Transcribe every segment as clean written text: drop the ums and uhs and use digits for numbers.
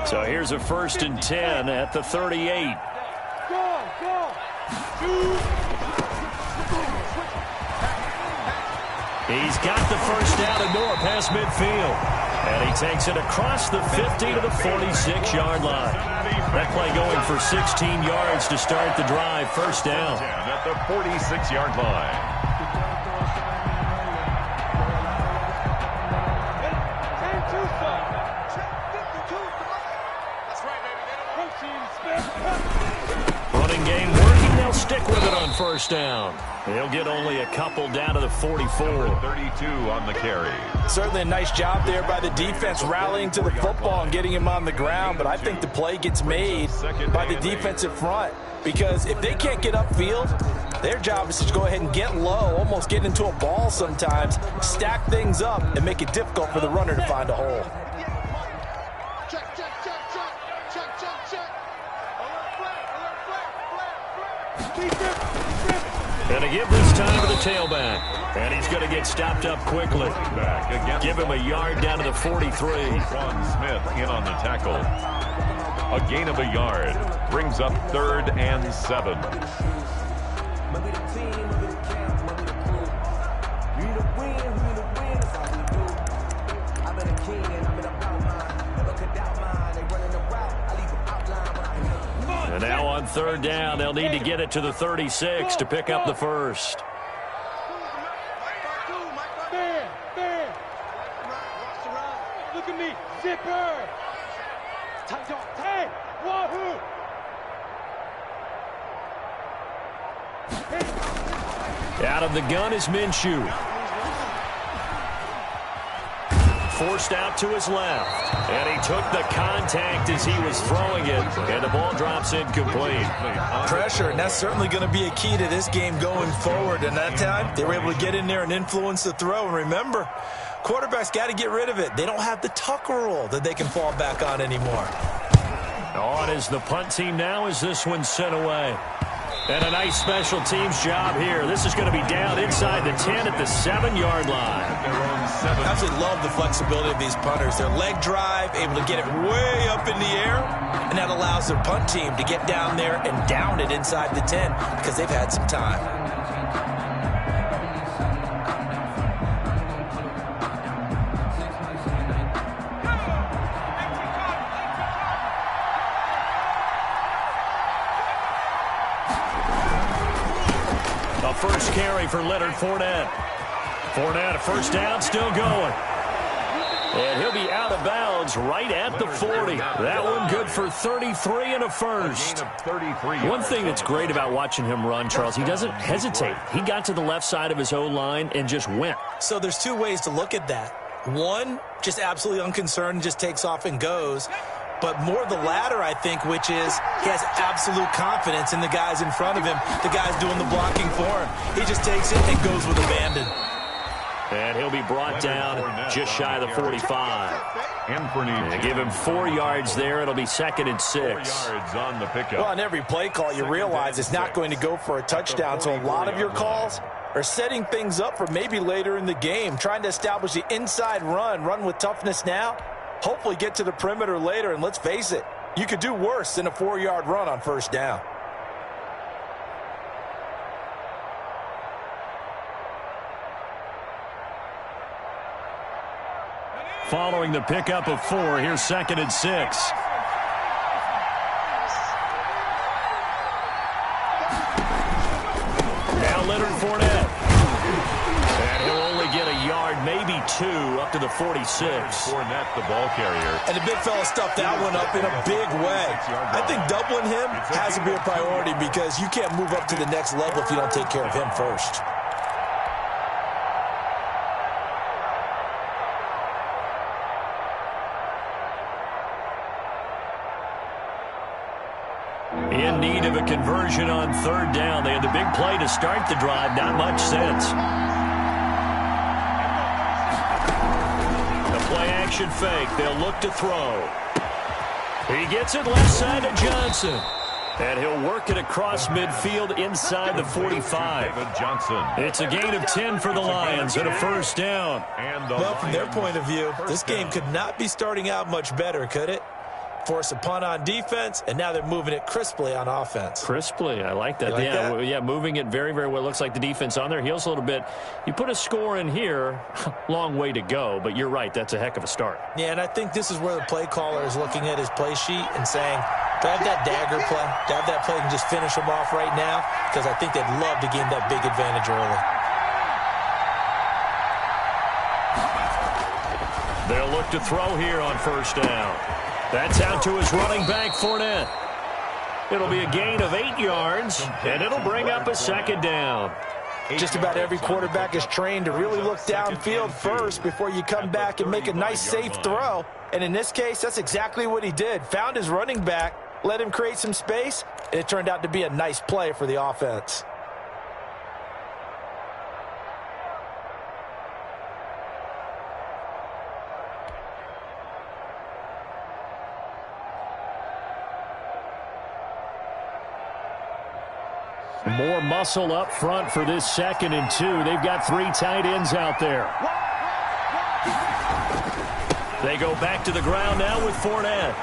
So here's a 1st and 10 at the 38. He's got the first down and more past midfield. And he takes it across the 50 to the 46-yard line. That play going for 16 yards to start the drive. First down. At the 46-yard line. Running game working. They'll stick with it on first down. They'll get only a couple down to the 44. 32 on the carry. Certainly a nice job there by the defense rallying to the football and getting him on the ground. But I think the play gets made by the defensive front. Because if they can't get upfield, their job is to go ahead and get low, almost get into a ball sometimes, stack things up, and make it difficult for the runner to find a hole. And a give this time to the tailback. And he's going to get stopped up quickly. Give him a yard down to the 43. Ron Smith in on the tackle. A gain of a yard. Brings up 3rd and 7. And now on 3rd down, they'll need to get it to the 36 to pick up the first. Look at me, zipper. Hey, wahoo. Out of the gun is Minshew. Forced out to his left. And he took the contact as he was throwing it. And the ball drops incomplete. Pressure, and that's certainly going to be a key to this game going forward. And that time, they were able to get in there and influence the throw. And remember, quarterbacks got to get rid of it. They don't have the tuck rule that they can fall back on anymore. On is the punt team now as this one's sent away. And a nice special teams job here. This is going to be down inside the 10 at the 7-yard line. I absolutely love the flexibility of these punters. Their leg drive, able to get it way up in the air, and that allows their punt team to get down there and down it inside the 10 because they've had some time. First carry for Leonard Fournette. Fournette, a first down, still going. And he'll be out of bounds right at the 40. That one good for 33 and a first. One thing that's great about watching him run, Charles, he doesn't hesitate. He got to the left side of his O-line and just went. So there's two ways to look at that. One, just absolutely unconcerned, just takes off and goes. But more the latter, I think, which is he has absolute confidence in the guys in front of him, the guys doing the blocking for him. He just takes it and goes with abandon. And he'll be brought down just shy of the 45. And give him 4 yards there. It'll be 2nd and 6. On the pickup. Well, on every play call, you realize it's not going to go for a touchdown. So a lot of your calls are setting things up for maybe later in the game, trying to establish the inside run with toughness now. Hopefully get to the perimeter later, and let's face it, you could do worse than a 4-yard run on first down. Following the pickup of 4, here's 2nd and 6. Now Leonard Fournette. And he'll only get a yard, maybe 2, up to the 46. Fournette, the ball carrier. And the big fella stuffed that one up in a big way. I think doubling him has to be a priority because you can't move up to the next level if you don't take care of him first. In need of a conversion on 3rd down. They had the big play to start the drive. Not much sense. The play-action fake. They'll look to throw. He gets it left side to Johnson. And he'll work it across midfield inside the 45. It's a gain of 10 for the Lions and a first down. Well, from their point of view, this game could not be starting out much better, could it? force a punt on defense, and now they're moving it crisply on offense. Crisply, I like that. Yeah, moving it very, very well. Looks like the defense on their heels a little bit. You put a score in here, long way to go, but you're right, that's a heck of a start. Yeah, and I think this is where the play caller is looking at his play sheet and saying, do I have that dagger play? Do I have that play and just finish them off right now? Because I think they'd love to gain that big advantage early. They'll look to throw here on first down. That's out to his running back, Fournette. It'll be a gain of 8 yards, and it'll bring up a second down. Just about every quarterback is trained to really look downfield first before you come back and make a nice, safe throw. And in this case, that's exactly what he did. Found his running back, let him create some space, and it turned out to be a nice play for the offense. More muscle up front for this 2nd and 2. They've got 3 tight ends out there. They go back to the ground now with Fournette.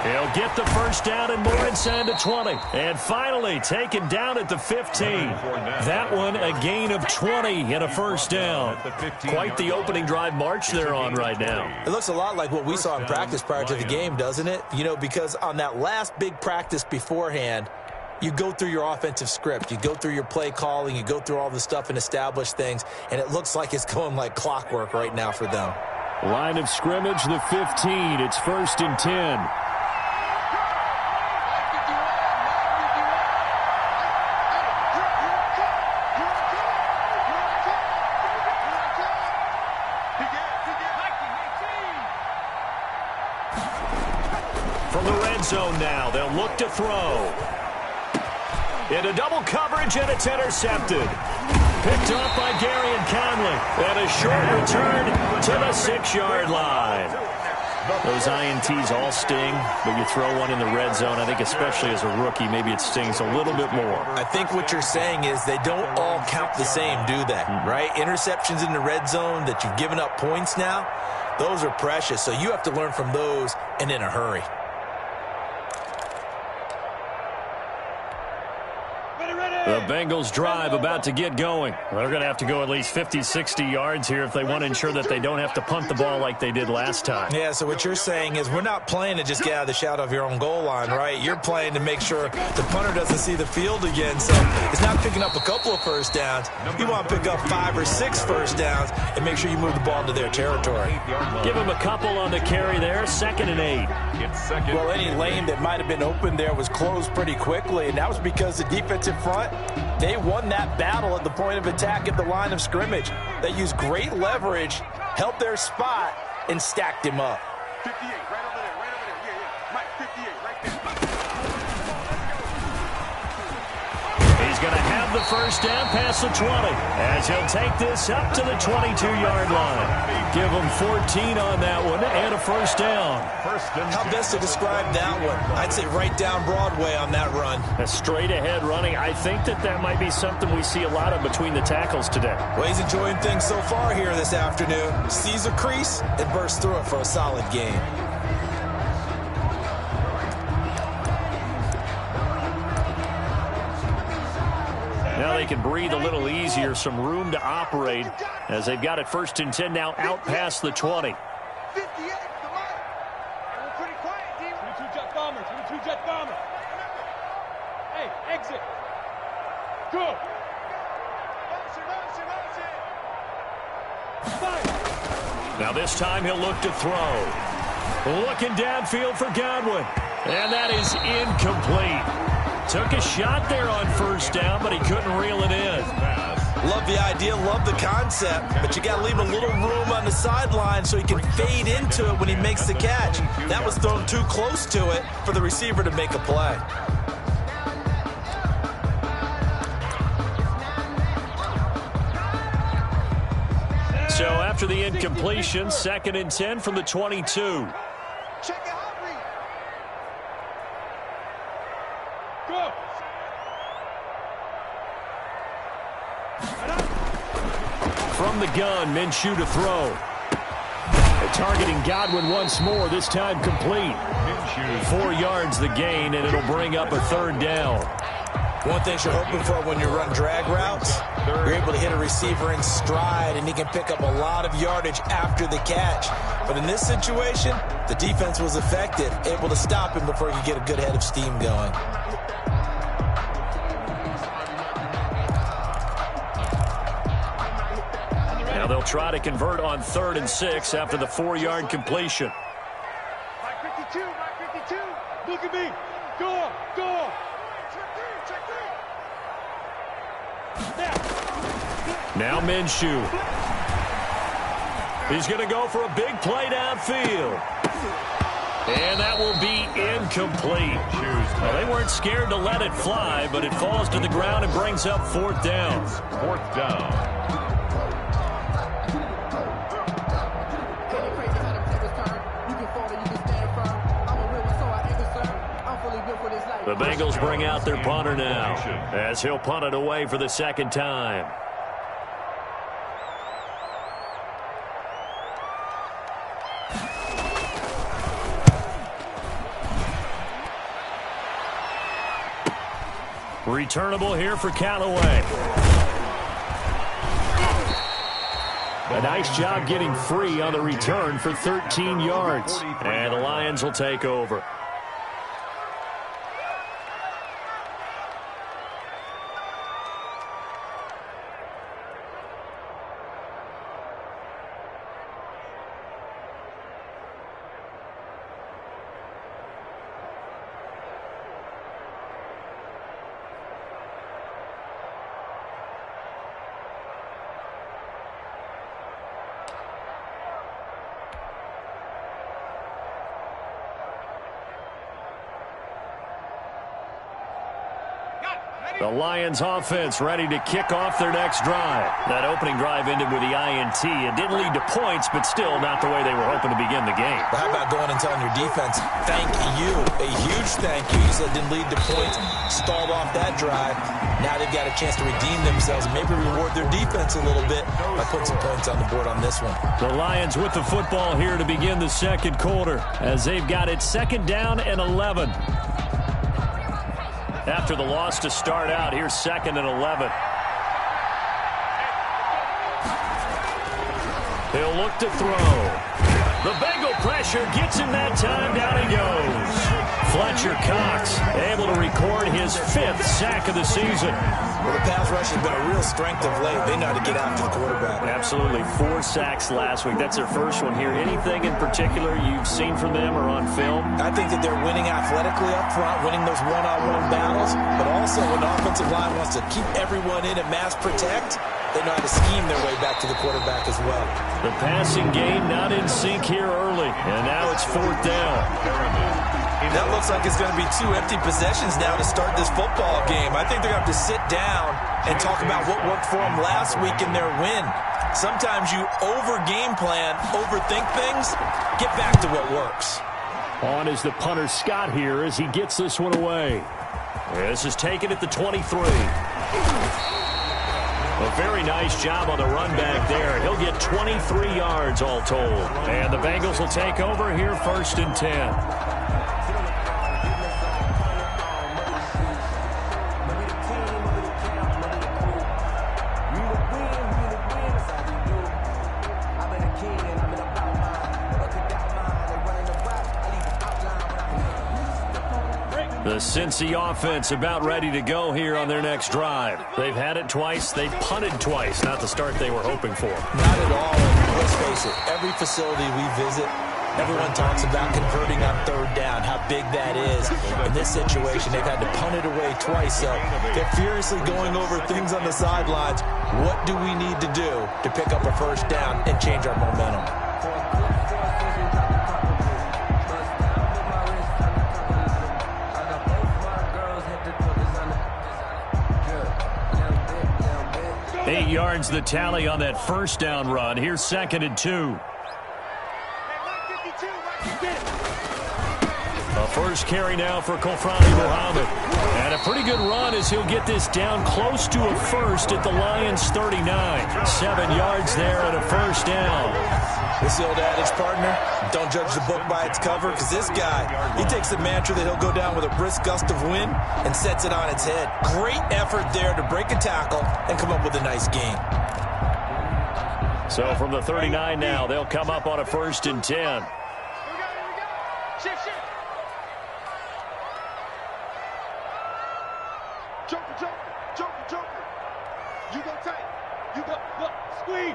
He'll get the first down and more inside the 20. And finally taken down at the 15. That one a gain of 20 and a first down. Quite the opening drive march they're on right now. It looks a lot like what we saw in practice prior to the game, doesn't it? You know, because on that last big practice beforehand, you go through your offensive script. You go through your play calling. You go through all the stuff and establish things. And it looks like it's going like clockwork right now for them. Line of scrimmage, the 15. It's 1st and 10. From the red zone now, they'll look to throw. Into double coverage, and it's intercepted. Picked off by Gary and Conley. And a short return to the 6-yard line. Those INTs all sting, but you throw one in the red zone, I think especially as a rookie, maybe it stings a little bit more. I think what you're saying is they don't all count the same, do they? Right? Interceptions in the red zone that you've given up points now, those are precious. So you have to learn from those and in a hurry. The Bengals drive about to get going. They're going to have to go at least 50, 60 yards here if they want to ensure that they don't have to punt the ball like they did last time. Yeah, so what you're saying is we're not playing to just get out of the shadow of your own goal line, right? You're playing to make sure the punter doesn't see the field again. So it's not picking up a couple of first downs. You want to pick up 5 or 6 first downs and make sure you move the ball into their territory. Give them a couple on the carry there, 2nd and 8. Well, any lane that might have been open there was closed pretty quickly, and that was because the defensive front, they won that battle at the point of attack at the line of scrimmage. They used great leverage, held their spot, and stacked him up. 58, right over there, right over there. Yeah. Mike, 58, right there. He's going to have the first down past the 20 as he'll take this up to the 22-yard line. Give him 14 on that one and a first down. How best to describe that one? I'd say right down Broadway on that run. A straight-ahead running. I think that might be something we see a lot of between the tackles today. Well, he's enjoying things so far here this afternoon. Sees a crease and bursts through it for a solid gain. Now they can breathe a little easier, some room to operate as they've got it 1st and 10 now out past the 20. 58, come on. We're pretty quiet, team. 22 jet bomber, 22 jet bomber. Hey, exit. Go. Fire. Now this time he'll look to throw. Looking downfield for Godwin. And that is incomplete. Took a shot there on first down, but he couldn't reel it in. Love the idea, love the concept, but you got to leave a little room on the sideline so he can fade into it when he makes the catch. That was thrown too close to it for the receiver to make a play. So after the incompletion, 2nd and 10 from the 22. Check it out, read. Go. From the gun, Minshew to throw. Targeting Godwin once more, this time complete. 4 yards the gain, and it'll bring up a third down. One thing you're hoping for when you run drag routes, you're able to hit a receiver in stride, and he can pick up a lot of yardage after the catch. But in this situation, the defense was effective, able to stop him before he could get a good head of steam going. Now they'll try to convert on 3rd and 6 after the 4-yard completion. Mike 52, Mike 52. Look at me. Go. Now Minshew. He's going to go for a big play downfield. And that will be incomplete. Well, they weren't scared to let it fly, but it falls to the ground and brings up 4th down. 4th down. The Bengals bring out their punter now, as he'll punt it away for the 2nd time. Returnable here for Callaway. A nice job getting free on the return for 13 yards. And the Lions will take over. The Lions offense ready to kick off their next drive. That opening drive ended with the INT. It didn't lead to points, but still not the way they were hoping to begin the game. But how about going and telling your defense, thank you, a huge thank you. You said it didn't lead to points, stalled off that drive. Now they've got a chance to redeem themselves and maybe reward their defense a little bit by putting some points on the board on this one. The Lions with the football here to begin the 2nd quarter as they've got it 2nd down and 11. After the loss to start out, here's 2nd and 11. He'll look to throw. The Bengal pressure gets him that time. Down he goes. Fletcher Cox able to record his 5th sack of the season. Well, the pass rush has been a real strength of late. They know how to get after the quarterback. Absolutely. 4 sacks last week. That's their first one here. Anything in particular you've seen from them or on film? I think that they're winning athletically up front, winning those one-on-one battles, but also when the offensive line wants to keep everyone in and mass protect, they know how to scheme their way back to the quarterback as well. The passing game not in sync here early, and now it's 4th down. That looks like it's going to be 2 empty possessions now to start this football game. I think they're going to have to sit down and talk about what worked for them last week in their win. Sometimes you over-game plan, overthink things, get back to what works. On is the punter Scott here as he gets this one away. This is taken at the 23. A very nice job on the run back there. He'll get 23 yards all told. And the Bengals will take over here 1st and 10. The Cincy offense about ready to go here on their next drive. They've had it twice. They've punted twice. Not the start they were hoping for. Not at all. And let's face it, every facility we visit, everyone talks about converting on 3rd down, how big that is. In this situation, they've had to punt it away twice. So they're furiously going over things on the sidelines. What do we need to do to pick up a 1st down and change our momentum? Eight yards the tally on that 1st down run. Here's 2nd and 2. A first carry now for Kofrani Muhammad. And a pretty good run as he'll get this down close to a 1st at the Lions 39. 7 yards there and a 1st down. This is the old adage, partner. Don't judge the book by its cover, because this guy, he takes the mantra that he'll go down with a brisk gust of wind and sets it on its head. Great effort there to break a tackle and come up with a nice gain. So from the 39 now, they'll come up on a 1st and 10. Here we go. Shift. Joker. You go tight. You go, squeeze.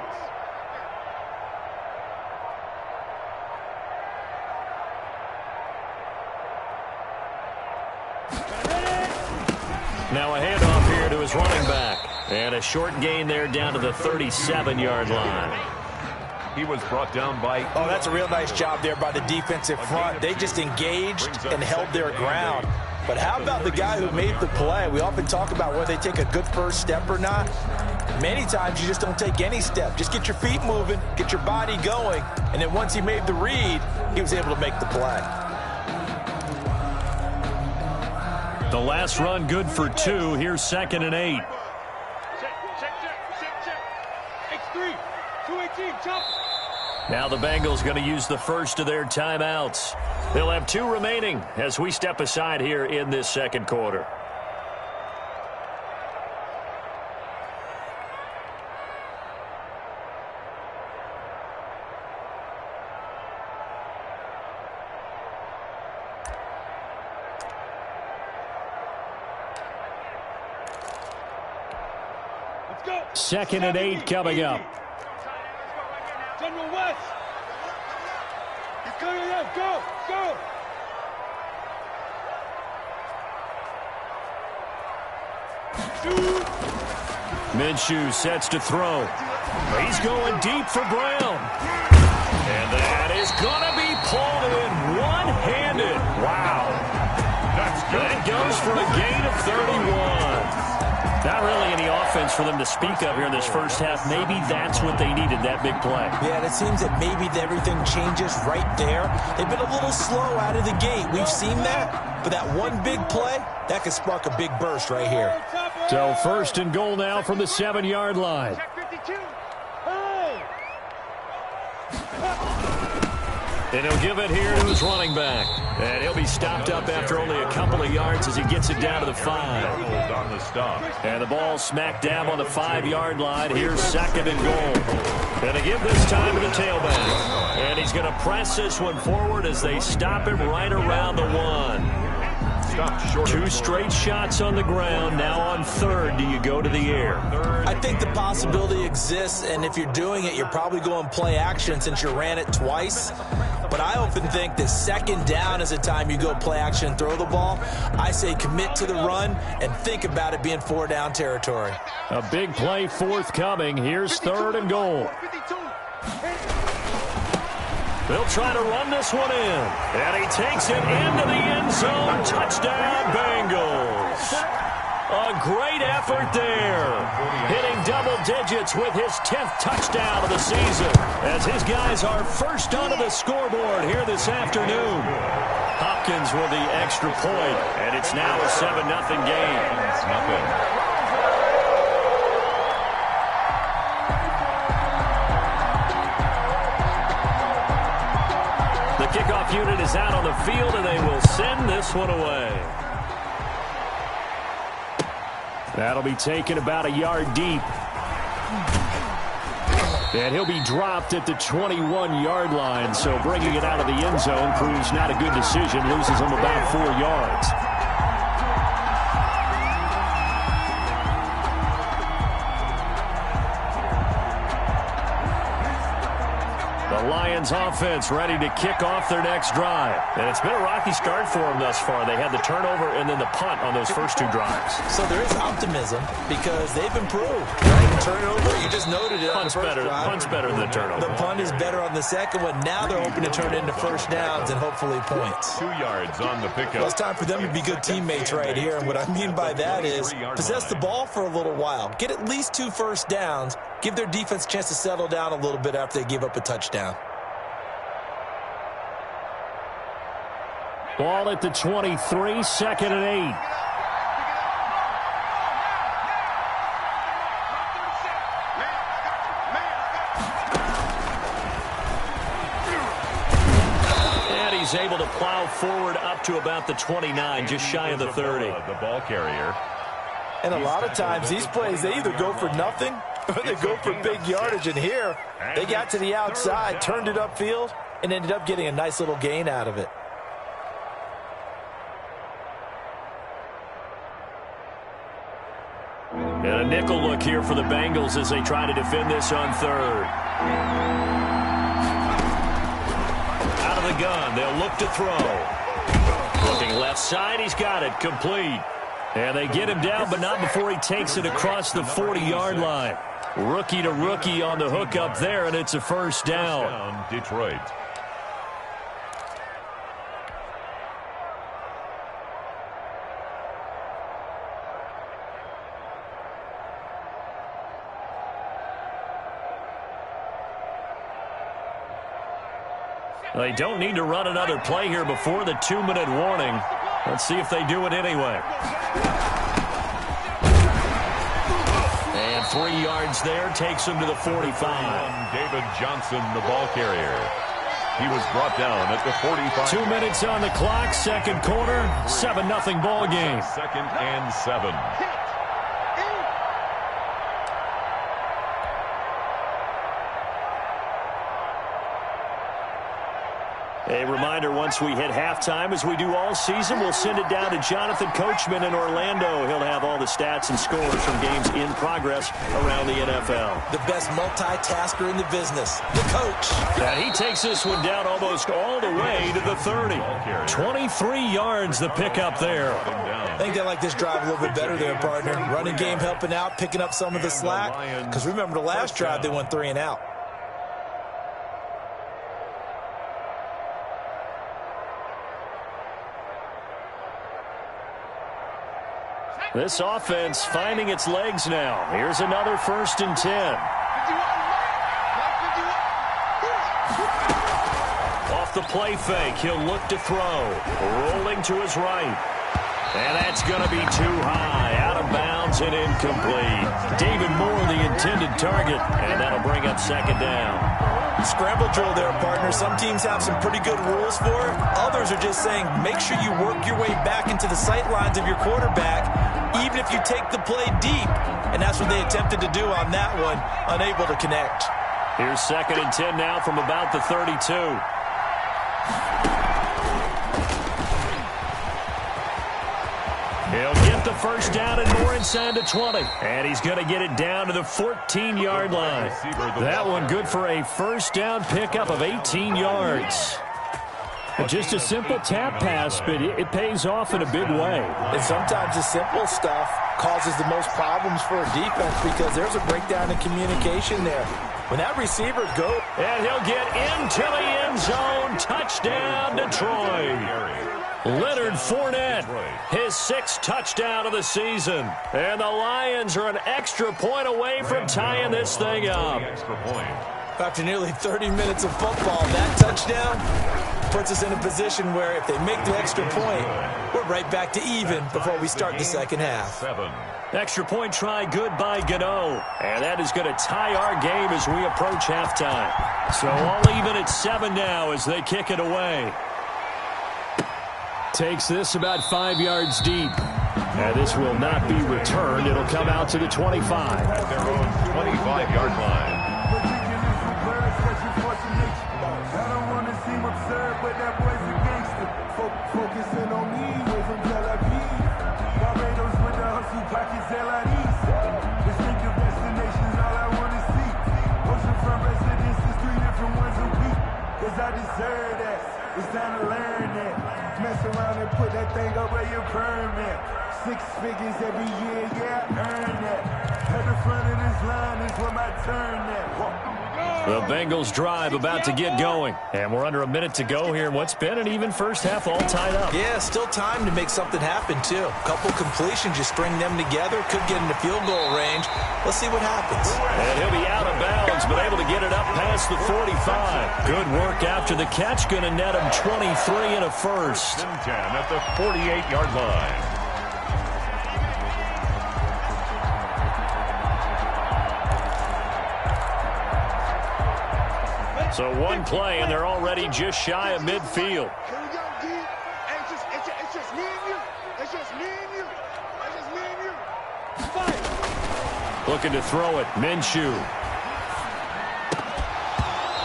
Now a handoff here to his running back. And a short gain there down to the 37-yard line. He was brought down by... Oh, that's a real nice job there by the defensive front. They just engaged and held their ground. But how about the guy who made the play? We often talk about whether they take a good first step or not. Many times you just don't take any step. Just get your feet moving, get your body going, and then once he made the read, he was able to make the play. The last run good for 2. Here's 2nd and 8. Check. X3, 218, jump. Now the Bengals going to use the first of their timeouts. They'll have 2 remaining as we step aside here in this second quarter. Let's go. 2nd and 8 coming up. General West. He's coming up. Go. Minshew sets to throw. He's going deep for Brown. And that is going to be pulled in one-handed. Wow. That goes for a gain of 31. Not really any offense for them to speak of here in this first half. Maybe that's what they needed, that big play. Yeah, and it seems that maybe everything changes right there. They've been a little slow out of the gate. We've seen that. But that one big play, that could spark a big burst right here. So 1st and goal now from the 7-yard line. Check 52. And he'll give it here to his running back. And he'll be stopped up after only a couple of yards as he gets it down to the 5. On the stop. And the ball smack dab on the 5-yard line. Here's 2nd and goal. And they give this time to the tailback. And he's going to press this one forward as they stop him right around the 1. 2 straight shots on the ground. Now on 3rd, do you go to the air? I think the possibility exists, and if you're doing it, you're probably going play action since you ran it twice. But I often think that 2nd down is the time you go play action and throw the ball. I say commit to the run and think about it being 4-down territory. A big play forthcoming. Here's 3rd and goal. 52. They'll try to run this one in. And he takes it into the end zone. Touchdown, Bengals. A great effort there. Hitting double digits with his 10th touchdown of the season. As his guys are first onto the scoreboard here this afternoon. Hopkins with the extra point. And it's now a 7-0 game. The kickoff unit is out on the field, and they will send this one away. That'll be taken about a yard deep. And he'll be dropped at the 21-yard line, so bringing it out of the end zone proves not a good decision. Loses him about 4 yards. The Lions offense ready to kick off their next drive. And it's been a rocky start for them thus far. They had the turnover and then the punt on those first 2 drives. So there is optimism because they've improved. Right? The turnover, you just noted it. Punt's better than the turnover. The punt is better on the second one. Now they're hoping to turn it into first downs and hopefully points. 2 yards on the pickup. Well, it's time for them to be good teammates right here. And what I mean by that is possess the ball for a little while. Get at least 2 first downs. Give their defense a chance to settle down a little bit after they give up a touchdown. Ball at the 23, 2nd and 8. is able to plow forward up to about the 29, just shy of the 30. The ball carrier. And a lot of times these plays, they either go for nothing or they go for big yardage. And here, they got to the outside, turned it upfield, and ended up getting a nice little gain out of it. And a nickel look here for the Bengals as they try to defend this on third. Out of the gun, they'll look to throw. Looking left side, he's got it, complete. And they get him down, but not before he takes it across the 40-yard line. Rookie to rookie on the hook up there, and it's a first down. Detroit. They don't need to run another play here before the 2-minute warning. Let's see if they do it anyway. And 3 yards there takes him to the 45. David Johnson, the ball carrier. He was brought down at the 45. 2 minutes on the clock, second quarter, 7-0 ball game. Second and 7. A reminder, once we hit halftime, as we do all season, we'll send it down to Jonathan Coachman in Orlando. He'll have all the stats and scores from games in progress around the NFL. The best multitasker in the business, the coach. And he takes this one down almost all the way to the 30. 23 yards the pickup there. I think they like this drive a little bit better there, partner. Running game helping out, picking up some of the slack. Because remember the last drive, they went 3 and out. This offense finding its legs now. Here's another 1st and 10. Off the play fake, he'll look to throw. Rolling to his right. And that's going to be too high. Out of bounds and incomplete. David Moore, the intended target. And that'll bring up 2nd down. Scramble drill there, partner. Some teams have some pretty good rules for it. Others are just saying make sure you work your way back into the sight lines of your quarterback, even if you take the play deep. And that's what they attempted to do on that one, unable to connect. Here's 2nd and 10 now from about the 32. He'll get the first down and more inside the 20. And he's going to get it down to the 14-yard line. That one good for a first down pickup of 18 yards. Just a simple tap pass, but it pays off in a big way. And sometimes the simple stuff causes the most problems for a defense because there's a breakdown in communication there. When that receiver goes. And he'll get into the end zone. Touchdown, Detroit. Leonard Fournette, his 6th touchdown of the season. And the Lions are an extra point away from tying this thing up. After nearly 30 minutes of football, that touchdown puts us in a position where if they make the extra point, we're right back to even before we start the second half. Extra point try good by Gano. And that is going to tie our game as we approach halftime. So all even at 7 now as they kick it away. Takes this about 5 yards deep. And this will not be returned. It'll come out to the 25. At their own 25-yard line. I don't want to seem absurd, but that boy's a gangster. Focusing on me, way from Tel Aviv. Barbados with the hustle pockets, LIDs. Distinctive destinations, all I want to see. Oceanfront residences, 3 different ones a week. Cause I deserve that. It's time to learn that. Mess around and put that thing up where your permit. 6 figures every year, yeah, I earn that. At the front of this line is where my turn at. The Bengals drive about to get going. And we're under a minute to go here in what's been an even first half all tied up. Yeah, still time to make something happen, too. A couple completions, you string them together, could get into field goal range. Let's see what happens. And he'll be out of bounds, but able to get it up past the 45. Good work after the catch. Going to net him 23 and a first. 10 at the 48-yard line. So one play, and they're already just shy of midfield. just me and you. It's just me and you. It's just me and you. Fight. Looking to throw it. Minshew.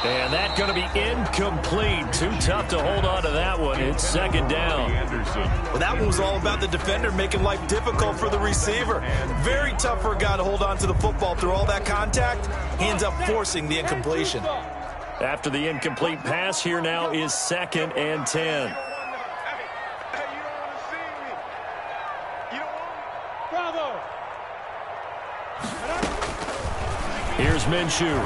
And that's going to be incomplete. Too tough to hold on to that one. It's second down. Well, that one was all about the defender making life difficult for the receiver. Very tough for a guy to hold on to the football through all that contact. He ends up forcing the incompletion. After the incomplete pass, here now is 2nd and 10. Here's Minshew.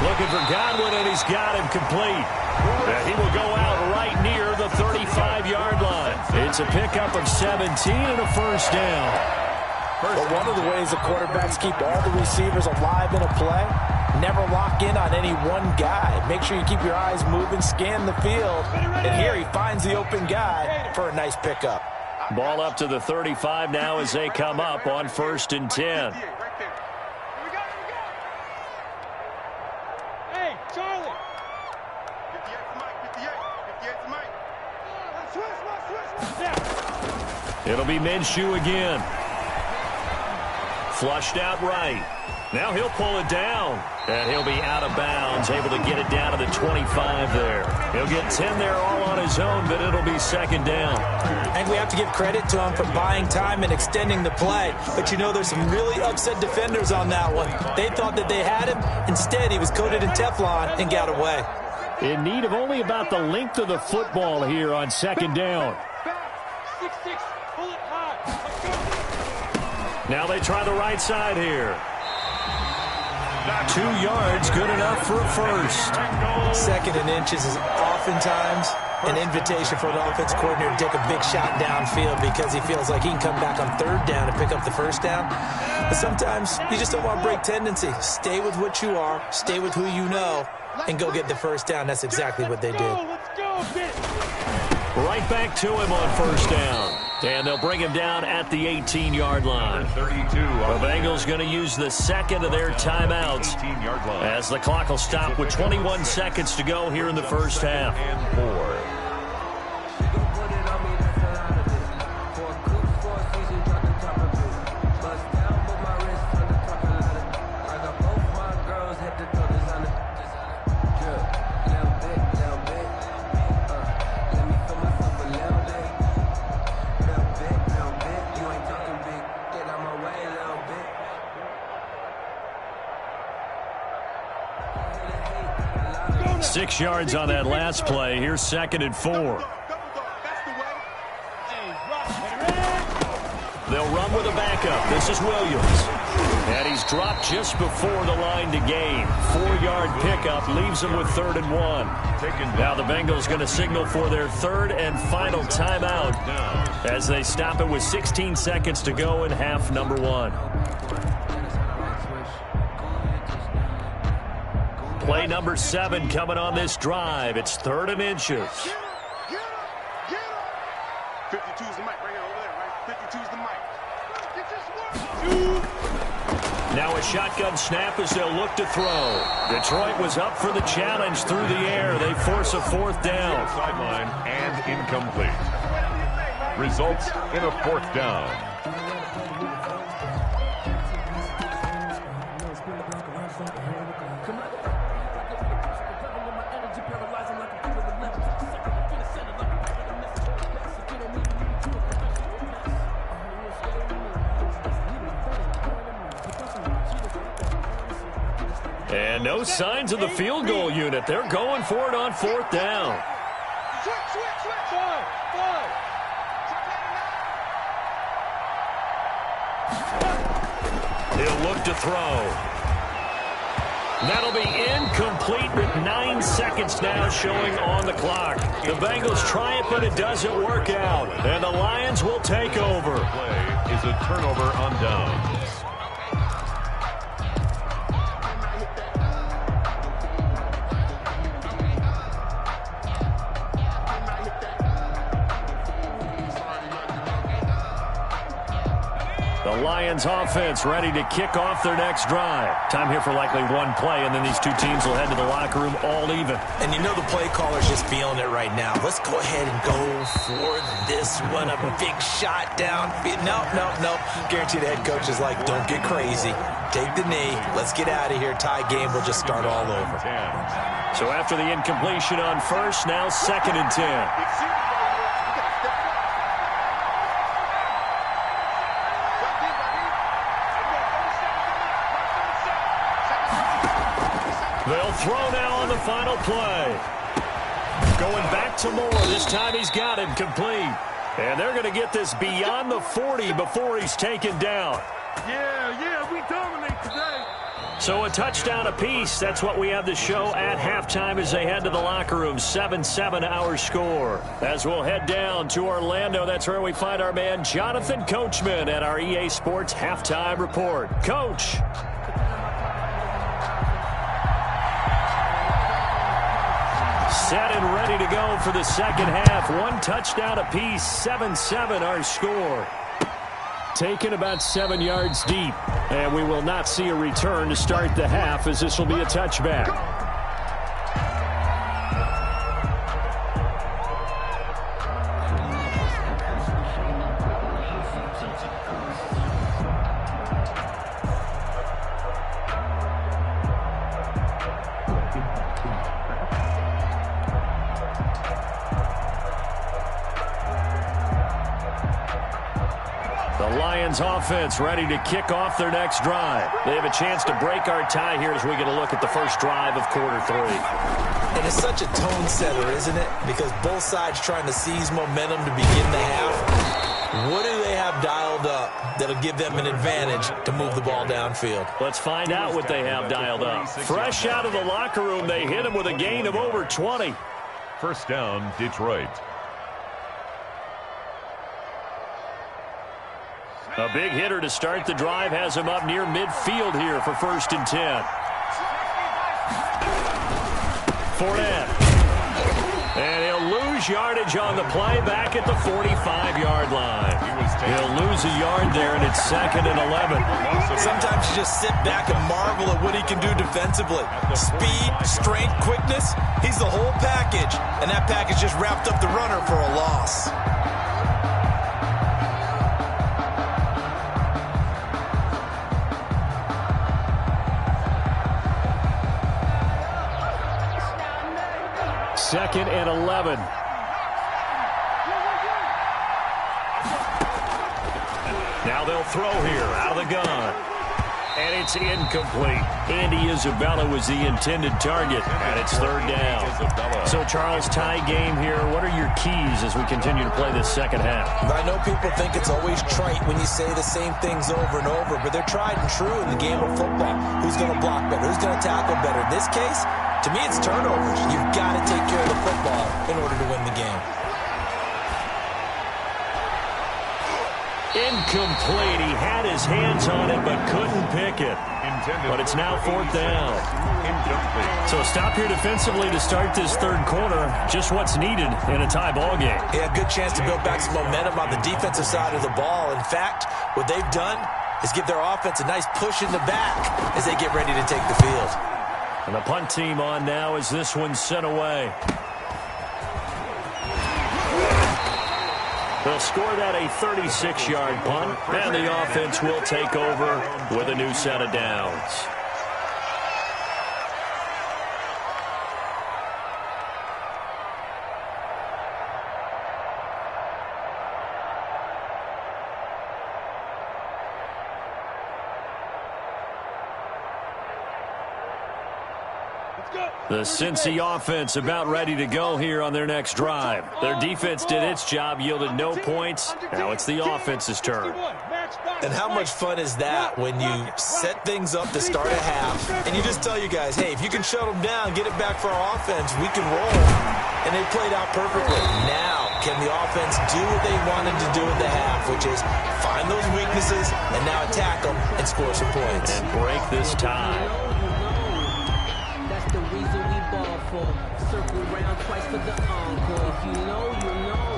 Looking for Godwin, and he's got him complete. And he will go out right near the 35-yard line. It's a pickup of 17 and a first down. But one of the ways the quarterbacks keep all the receivers alive in a play, never lock in on any one guy. Make sure you keep your eyes moving, scan the field. And here he finds the open guy for a nice pickup. Ball up to the 35 now as they come up on 1st and 10. Hey, Charlie. It'll be Minshew again. Flushed out right. Now he'll pull it down, and he'll be out of bounds, able to get it down to the 25 there. He'll get 10 there all on his own, but it'll be second down. And we have to give credit to him for buying time and extending the play. But you know, there's some really upset defenders on that one. They thought that they had him. Instead, he was coated in Teflon and got away. In need of only about the length of the football here on second down. 6-6, pull it high. Now they try the right side here. 2 yards, good enough for a first. 2nd and inches is oftentimes an invitation for an offense coordinator to take a big shot downfield because he feels like he can come back on 3rd down and pick up the first down. But sometimes you just don't want to break tendency. Stay with what you are, stay with who you know, and go get the first down. That's exactly what they did. Let's go, Right back to him on 1st down. And they'll bring him down at the 18-yard line. 32. The Bengals going to use the second of their timeouts as the clock will stop with 21 seconds to go here in the first half. And 4. Six yards on that last play. Here's 2nd and 4. They'll run with a backup. This is Williams. And he's dropped just before the line to gain. 4-yard pickup leaves him with 3rd and 1. Now the Bengals going to signal for their 3rd and final timeout as they stop it with 16 seconds to go in half number 1. Play number 7 coming on this drive. It's 3rd and inches. 52's the mic right over there, right? 52's the mic. Now a shotgun snap as they'll look to throw. Detroit was up for the challenge through the air. They force a 4th down. Sideline and incomplete. Results in a 4th down. And no signs of the field goal unit. They're going for it on 4th down. He'll look to throw. That'll be incomplete with 9 seconds now showing on the clock. The Bengals try it, but it doesn't work out. And the Lions will take over. Play is a turnover on downs. The The Lions offense ready to kick off their next drive. Time here for likely one play, and then these two teams will head to the locker room all even. And you know the play caller's just feeling it right now. Let's go ahead and go for this one. A big shot down. No. Guaranteed the head coach is like, don't get crazy. Take the knee. Let's get out of here. Tie game. We'll just start all over. So after the incompletion on first, now 2nd and 10. They'll throw now on the final play. Going back to Moore. This time he's got it complete. And they're going to get this beyond the 40 before he's taken down. Yeah, we dominate today. So a touchdown apiece. That's what we have to show at halftime as they head to the locker room. 7-7 our score. As we'll head down to Orlando, that's where we find our man Jonathan Coachman at our EA Sports Halftime Report. Coach. Set and ready to go for the second half. One touchdown apiece, 7-7 our score. Taken about 7 yards deep. And we will not see a return to start the half, as this will be a touchback. Offense ready to kick off their next drive. They have a chance to break our tie here as we get a look at the first drive of quarter 3. And it's such a tone setter, isn't it? Because both sides trying to seize momentum to begin the half. What do they have dialed up that'll give them an advantage to move the ball downfield? Let's find out what they have dialed up. Fresh out of the locker room, they hit him with a gain of over 20. First down, Detroit. A big hitter to start the drive has him up near midfield here for 1st and 10. Fournette. And he'll lose yardage on the play back at the 45-yard line. He'll lose a yard there, and it's 2nd and 11. Sometimes you just sit back and marvel at what he can do defensively. Speed, strength, quickness, he's the whole package. And that package just wrapped up the runner for a loss. Second and 11. Now they'll throw here out of the gun. And it's incomplete. Andy Isabella was the intended target. And it's 3rd down. So, Charles, tie game here. What are your keys as we continue to play this second half? I know people think it's always trite when you say the same things over and over, but they're tried and true in the game of football. Who's going to block better? Who's going to tackle better? In this case, to me, it's turnovers. You've got to take care of the football in order to win the game. Incomplete. He had his hands on it but couldn't pick it. But it's now 4th down. So stop here defensively to start this 3rd quarter. Just what's needed in a tie ball game. Yeah, good chance to build back some momentum on the defensive side of the ball. In fact, what they've done is give their offense a nice push in the back as they get ready to take the field. And the punt team on now as this one's sent away. They'll score that a 36-yard punt, and the offense will take over with a new set of downs. The Cincy offense about ready to go here on their next drive. Their defense did its job, yielded no points. Now it's the offense's turn. And how much fun is that when you set things up to start a half and you just tell you guys, hey, if you can shut them down, get it back for our offense, we can roll. And they played out perfectly. Now, can the offense do what they wanted to do in the half, which is find those weaknesses and now attack them and score some points. And break this tie. That's the reason we ball for. Circle around twice for the encore. If you know, you know.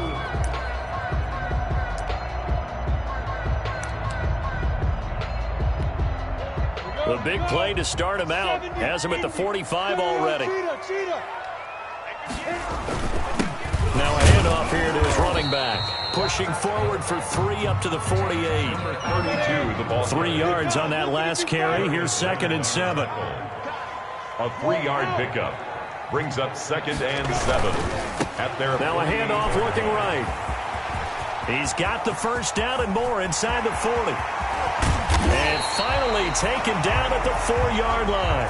The big play to start him out has him at the 45 already. Now a handoff here to his running back. Pushing forward for 3 up to the 48. 32, the ball. 3 yards on that last carry. Here's 2nd and 7. A 3-yard pickup brings up 2nd and 7. At their now a handoff looking right. He's got the first down and more inside the 40. And finally taken down at the 4-yard line.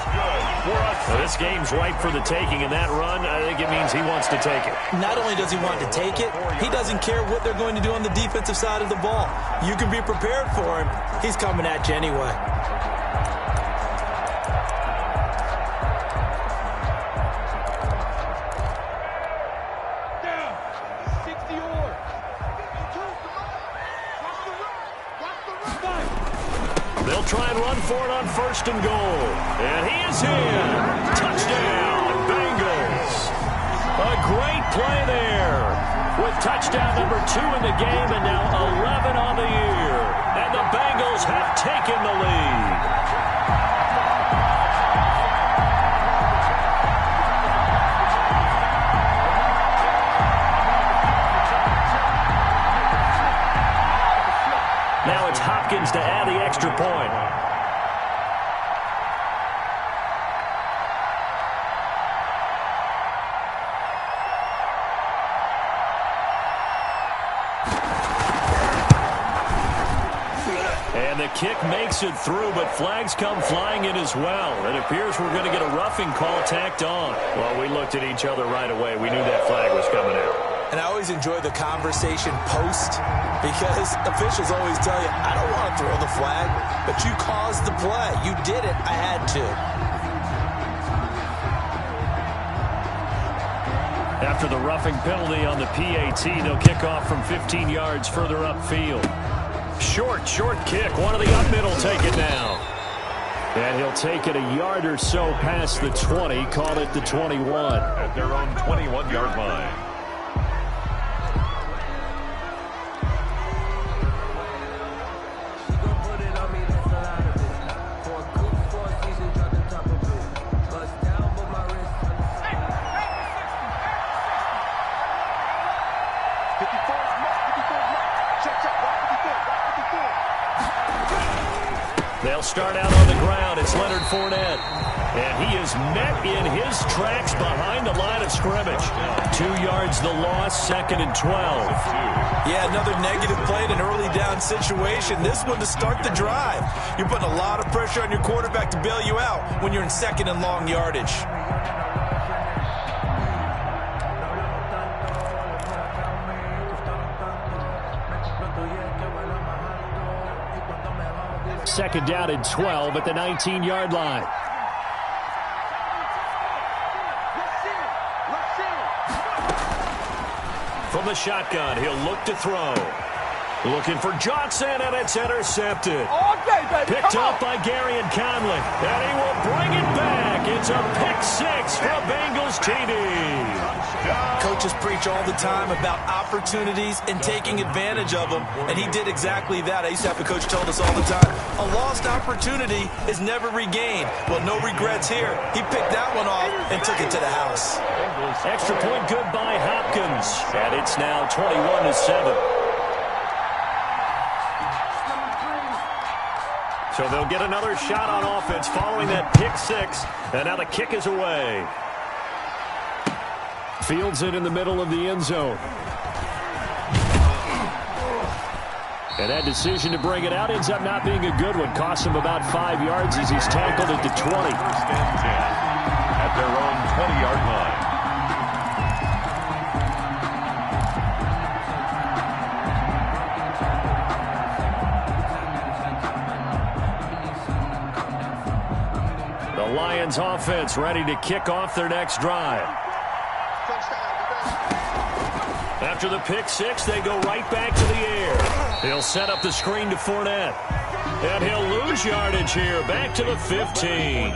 Well, this game's ripe for the taking, and that run, I think it means he wants to take it. Not only does he want to take it, he doesn't care what they're going to do on the defensive side of the ball. You can be prepared for him. He's coming at you anyway. They'll try and run for it on 1st and goal. And he is in. Touchdown, Bengals. A great play there. With touchdown number 2 in the game and now 11 on the year. And the Bengals have taken the lead. Now it's Hopkins to add the extra point. And the kick makes it through, but flags come flying in as well. It appears we're going to get a roughing call tacked on. Well, we looked at each other right away. We knew that flag was coming out. And I always enjoy the conversation post because officials always tell you, I don't want to throw the flag, but you caused the play. You did it. I had to. After the roughing penalty on the PAT, they'll kick off from 15 yards further upfield. Short kick. One of the up middle take it now. And he'll take it a yard or so past the 20, call it the 21. At their own 21-yard line. They'll start out on the ground. It's Leonard Fournette. And he is met in his tracks behind the line of scrimmage. 2 yards the loss, 2nd and 12. Yeah, another negative play in an early down situation. This one to start the drive. You're putting a lot of pressure on your quarterback to bail you out when you're in 2nd and long yardage. Second down and 12 at the 19-yard line. From the shotgun, he'll look to throw. Looking for Johnson, and it's intercepted. Picked up by Gary and Conley. And he will bring it back. It's a pick 6 for Bengals TD. Coaches preach all the time about opportunities and taking advantage of them, and he did exactly that. I used to have a coach tell us all the time, a lost opportunity is never regained. Well, no regrets here. He picked that one off and took it to the house. Extra point good by Hopkins, and it's now 21-7. So they'll get another shot on offense following that pick 6, and now the kick is away. Fields it in the middle of the end zone. And that decision to bring it out ends up not being a good one. Costs him about 5 yards as he's tackled at the 20. First and 10 at their own 20-yard line. The Lions offense ready to kick off their next drive. After the pick 6, they go right back to the air. He'll set up the screen to Fournette. And he'll lose yardage here, back to the 15.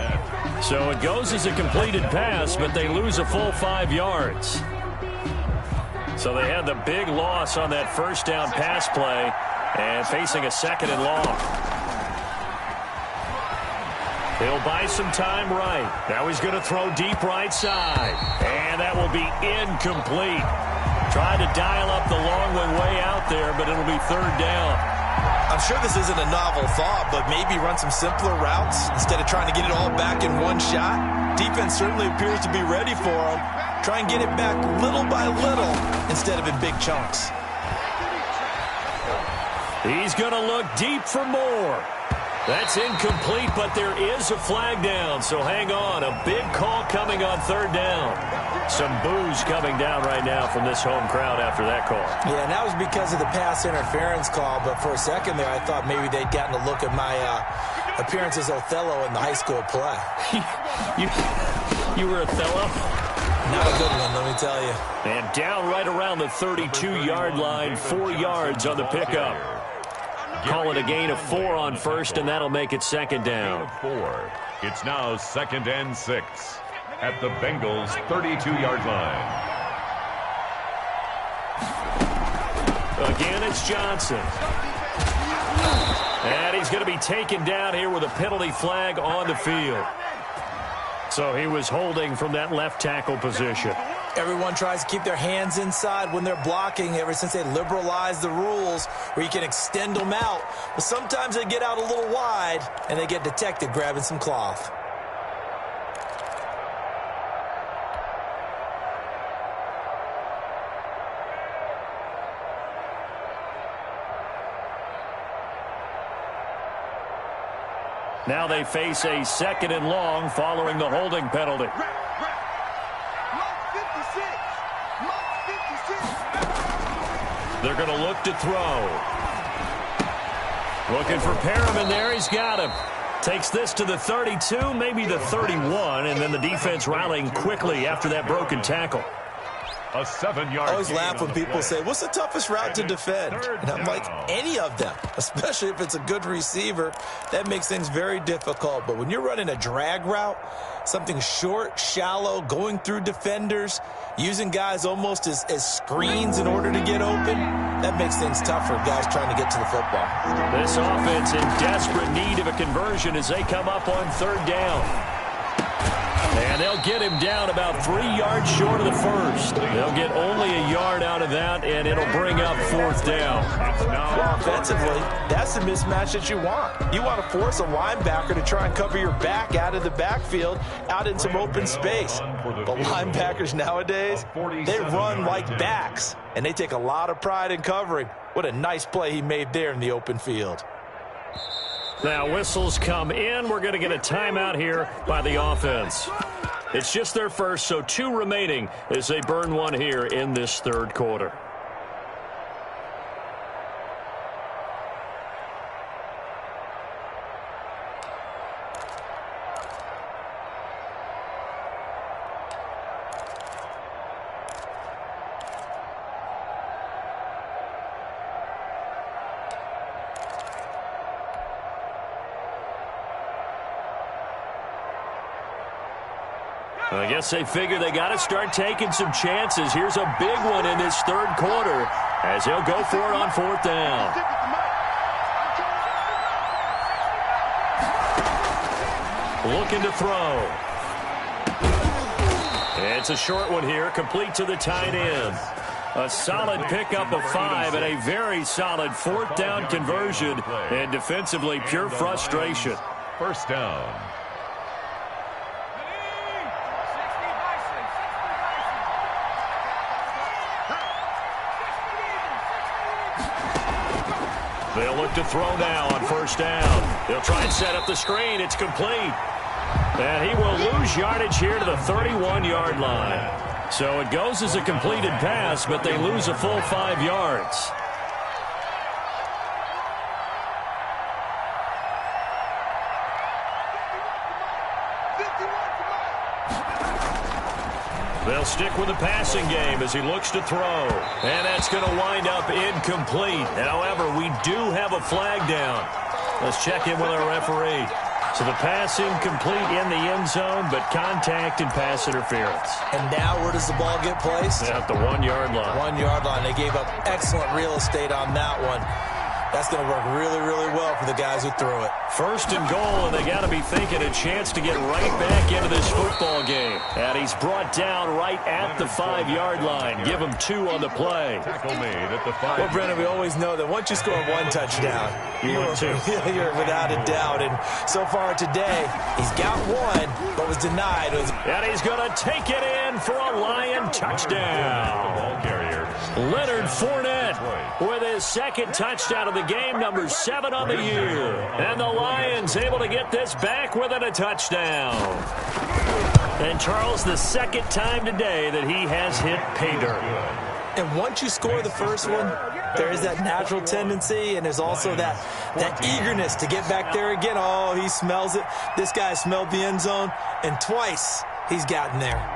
So it goes as a completed pass, but they lose a full 5 yards. So they had the big loss on that first down pass play and facing a 2nd and long. He'll buy some time right. Now he's going to throw deep right side. And that will be incomplete. Tried to dial up the long one way out there, but it'll be third down. I'm sure this isn't a novel thought, but maybe run some simpler routes instead of trying to get it all back in one shot. Defense certainly appears to be ready for him. Try and get it back little by little instead of in big chunks. He's going to look deep for more. That's incomplete, but there is a flag down, so hang on. A big call coming on third down. Some boos coming down right now from this home crowd after that call. Yeah, and that was because of the pass interference call, but for a second there I thought maybe they'd gotten a look at my appearance as Othello in the high school play. You were Othello? Not a good one, let me tell you. And down right around the 32-yard line, 4 yards on the pickup. Call it a gain of 4 on first, and that'll make it second down. 4. It's now 2nd and 6 at the Bengals' 32-yard line. Again, it's Johnson. And he's going to be taken down here with a penalty flag on the field. So he was holding from that left tackle position. Everyone tries to keep their hands inside when they're blocking ever since they liberalized the rules where you can extend them out. But sometimes they get out a little wide and they get detected grabbing some cloth. Now they face a 2nd and long following the holding penalty. They're going to look to throw. Looking for Perriman there. He's got him. Takes this to the 32, maybe the 31, and then the defense rallying quickly after that broken tackle. A 7-yard. I always laugh when people say, what's the toughest route to defend? And I'm like, any of them, especially if it's a good receiver. That makes things very difficult. But when you're running a drag route, something short, shallow, going through defenders, using guys almost as screens in order to get open, that makes things tough for guys trying to get to the football. This offense in desperate need of a conversion as they come up on third down. And they'll get him down about 3 yards short of the first. They'll get only a yard out of that, and it'll bring up fourth down. Well, offensively, that's the mismatch that you want. You want to force a linebacker to try and cover your back out of the backfield, out in some open space. But linebackers nowadays, they run like backs, and they take a lot of pride in covering. What a nice play he made there in the open field. Now whistles come in. We're going to get a timeout here by the offense. It's just their first, so 2 remaining as they burn one here in this third quarter. I guess they figure they got to start taking some chances. Here's a big one in this third quarter as he'll go for it on fourth down. Looking to throw. It's a short one here, complete to the tight end. A solid pickup of 5 and a very solid fourth down conversion, and defensively pure frustration. First down. They'll look to throw now on first down. They'll try and set up the screen. It's complete. And he will lose yardage here to the 31-yard line. So it goes as a completed pass, but they lose a full 5 yards. They'll stick with the passing game as he looks to throw. And that's going to wind up incomplete. However, we do have a flag down. Let's check in with our referee. So the pass incomplete in the end zone, but contact and pass interference. And now where does the ball get placed? At the 1-yard line. 1-yard line. They gave up excellent real estate on that one. That's going to work really, really well for the guys who threw it. First and goal, and they got to be thinking a chance to get right back into this football game. And he's brought down right at the 5-yard line. Give him 2 on the play. Tackle made at the 5. Well, Brennan, we always know that once you score 1 touchdown, you're without a doubt. And so far today, he's got 1, but was denied. And he's going to take it in for a Lion touchdown. Ball carrier. Leonard Fournette with his second touchdown of the game, number 7 on the year. And the Lions able to get this back within a touchdown. And Charles, the second time today that he has hit pay dirt. And once you score the first one, there is that natural tendency, and there's also that eagerness to get back there again. Oh, he smells it. This guy smelled the end zone, and twice he's gotten there.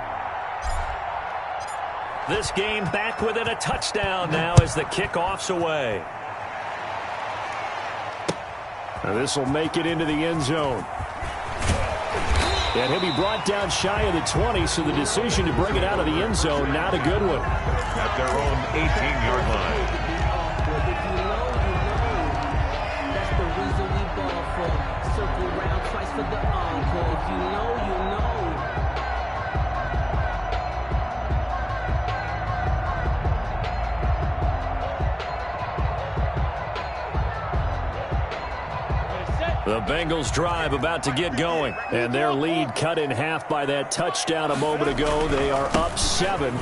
This game back within a touchdown now as the kickoff's away. Now this will make it into the end zone. And he'll be brought down shy of the 20, so the decision to bring it out of the end zone, not a good one. At their own 18-yard line. That's the reason we ball for. Circle round twice for the encore. If you know, you know. The Bengals drive about to get going, and their lead cut in half by that touchdown a moment ago. They are up 7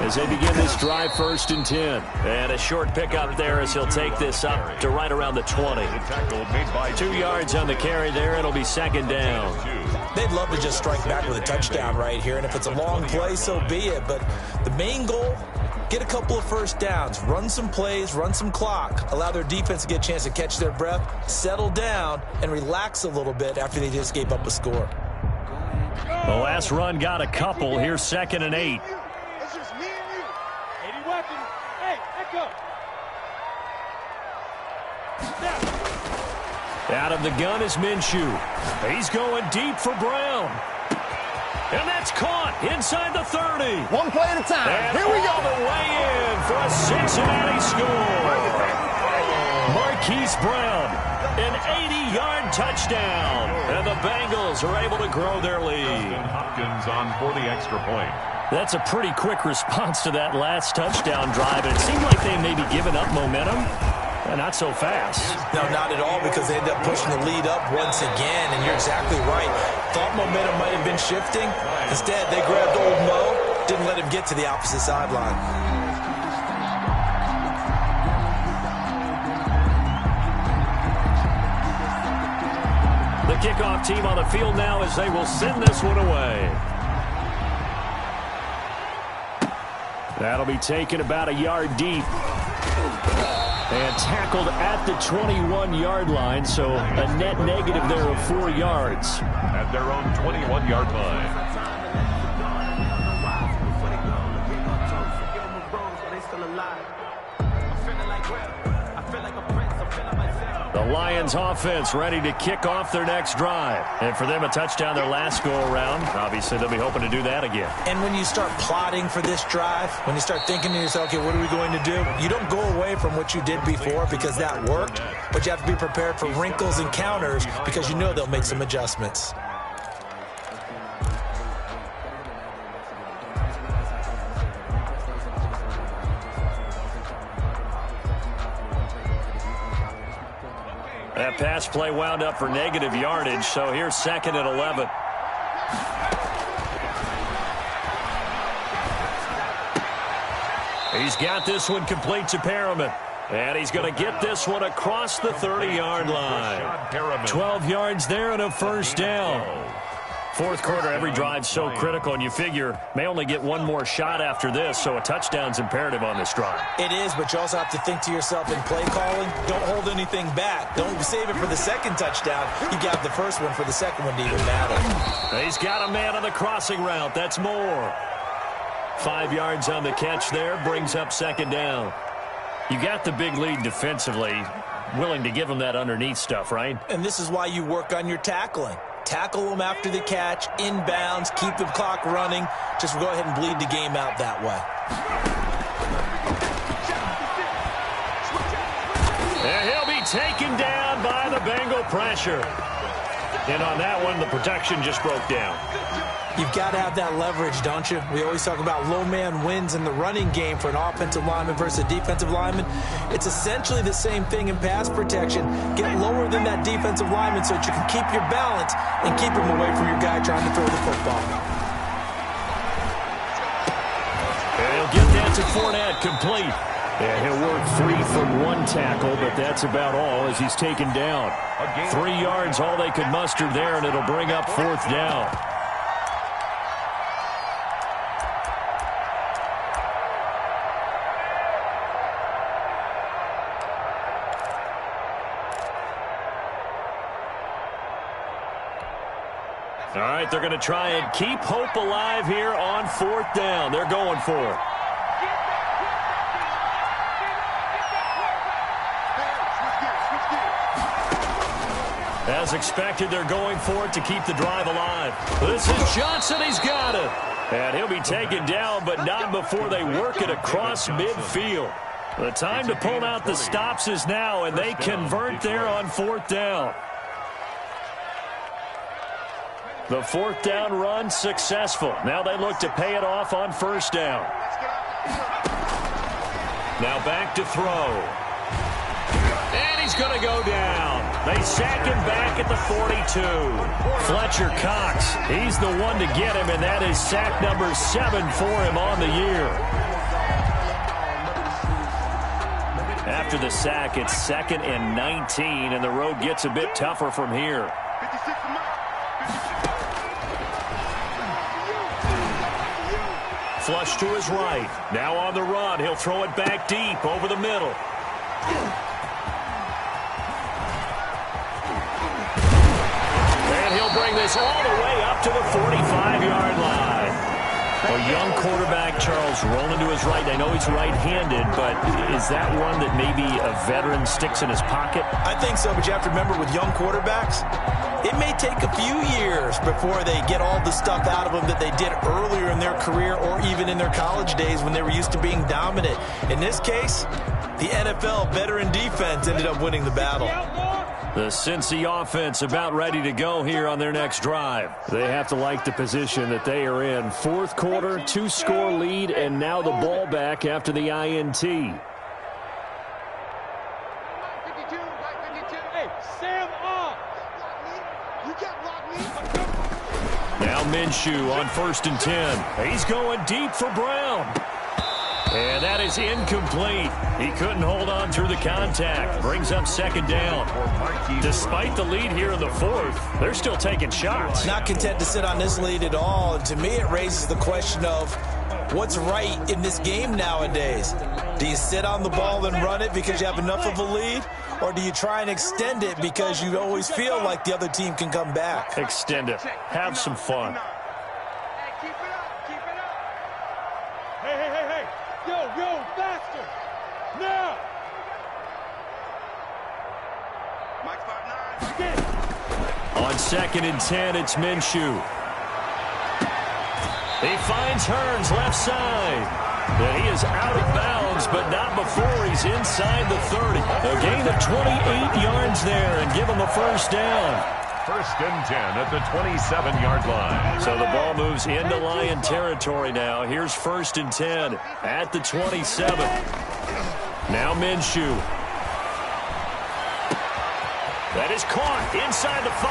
as they begin this drive, 1st and 10. And a short pickup there as he'll take this up to right around the 20. 2 yards on the carry there. It'll be 2nd down. They'd love to just strike back with a touchdown right here, and if it's a long play, so be it. But the main goal, get a couple of first downs, run some plays, run some clock, allow their defense to get a chance to catch their breath, settle down, and relax a little bit after they just gave up a score. The last run got a couple. Here's 2nd and 8. It's just me and you. 80 weapons. Hey, echo. Out of the gun is Minshew. He's going deep for Brown. And that's caught inside the 30. One play at a time. And here we go. All the way in for a Cincinnati score. Marquise Brown, an 80-yard touchdown. And the Bengals are able to grow their lead. Hopkins on for the extra point. That's a pretty quick response to that last touchdown drive. And it seemed like they may be giving up momentum. Not so fast. No, not at all, because they end up pushing the lead up once again, and you're exactly right. Thought momentum might have been shifting. Instead, they grabbed old Mo, didn't let him get to the opposite sideline. The kickoff team on the field now as they will send this one away. That'll be taken about a yard deep. And tackled at the 21-yard line, so a net negative there of 4 yards. At their own 21-yard line. The Lions offense ready to kick off their next drive. And for them, a touchdown their last go-around. Obviously, they'll be hoping to do that again. And when you start plotting for this drive, when you start thinking to yourself, okay, what are we going to do? You don't go away from what you did before because that worked, but you have to be prepared for wrinkles and counters because you know they'll make some adjustments. That pass play wound up for negative yardage, so here's 2nd and 11. He's got this one complete to Perriman. And he's going to get this one across the 30-yard line. 12 yards there and a 1st down. 4th quarter, every drive's so critical, and you figure may only get one more shot after this, so a touchdown's imperative on this drive. It is, but you also have to think to yourself in play calling, don't hold anything back. Don't save it for the second touchdown. You got the first one for the second one to even matter. He's got a man on the crossing route. That's more. 5 yards on the catch there, brings up 2nd down. You got the big lead defensively, willing to give him that underneath stuff, right? And this is why you work on your tackling. Tackle them after the catch, inbounds, keep the clock running. Just go ahead and bleed the game out that way. And he'll be taken down by the Bengal pressure. And on that one, the protection just broke down. You've got to have that leverage, don't you? We always talk about low man wins in the running game for an offensive lineman versus a defensive lineman. It's essentially the same thing in pass protection. Get lower than that defensive lineman so that you can keep your balance and keep him away from your guy trying to throw the football. And he'll get that to Fournette, complete. And he'll work free from one tackle, but that's about all as he's taken down. 3 yards, all they could muster there, and it'll bring up 4th down. All right, they're going to try and keep hope alive here on 4th down. They're going for it. As expected, they're going for it to keep the drive alive. This is Johnson. He's got it. And he'll be taken down, but not before they work it across midfield. The time to pull out the stops is now, and they convert there on 4th down. The 4th down run successful. Now they look to pay it off on 1st down. Now back to throw. And he's going to go down. They sack him back at the 42. Fletcher Cox, he's the one to get him, and that is sack number 7 for him on the year. After the sack, it's 2nd and 19, and the road gets a bit tougher from here. Flush to his right. Now on the run. He'll throw it back deep over the middle. And he'll bring this all the way up to the 45-yard line. A young quarterback, Charles, rolling to his right. I know he's right-handed, but is that one that maybe a veteran sticks in his pocket? I think so, but you have to remember with young quarterbacks, it may take a few years before they get all the stuff out of them that they did earlier in their career or even in their college days when they were used to being dominant. In this case, the NFL veteran defense ended up winning the battle. The Cincy offense about ready to go here on their next drive. They have to like the position that they are in. 4th quarter, 2-score lead, and now the ball back after the INT. Hey, Sam off. You can't block me. Now Minshew on 1st and 10. He's going deep for Brown. And that is incomplete. He couldn't hold on through the contact. Brings up 2nd down. Despite the lead here in the 4th, they're still taking shots. Not content to sit on this lead at all. And to me, it raises the question of what's right in this game nowadays. Do you sit on the ball and run it because you have enough of a lead? Or do you try and extend it because you always feel like the other team can come back? Extend it. Have some fun. Keep it up. Keep it up. Hey. Yo, faster. Now. Mike 5'9". On 2nd and 10, it's Minshew. He finds Hearns left side. And he is out of bounds, but not before he's inside the 30. A gain of 28 yards there and give him a 1st down. 1st and 10 at the 27-yard line. So the ball moves into Lion territory now. Here's 1st and 10 at the 27. Now Minshew. That is caught inside the 5.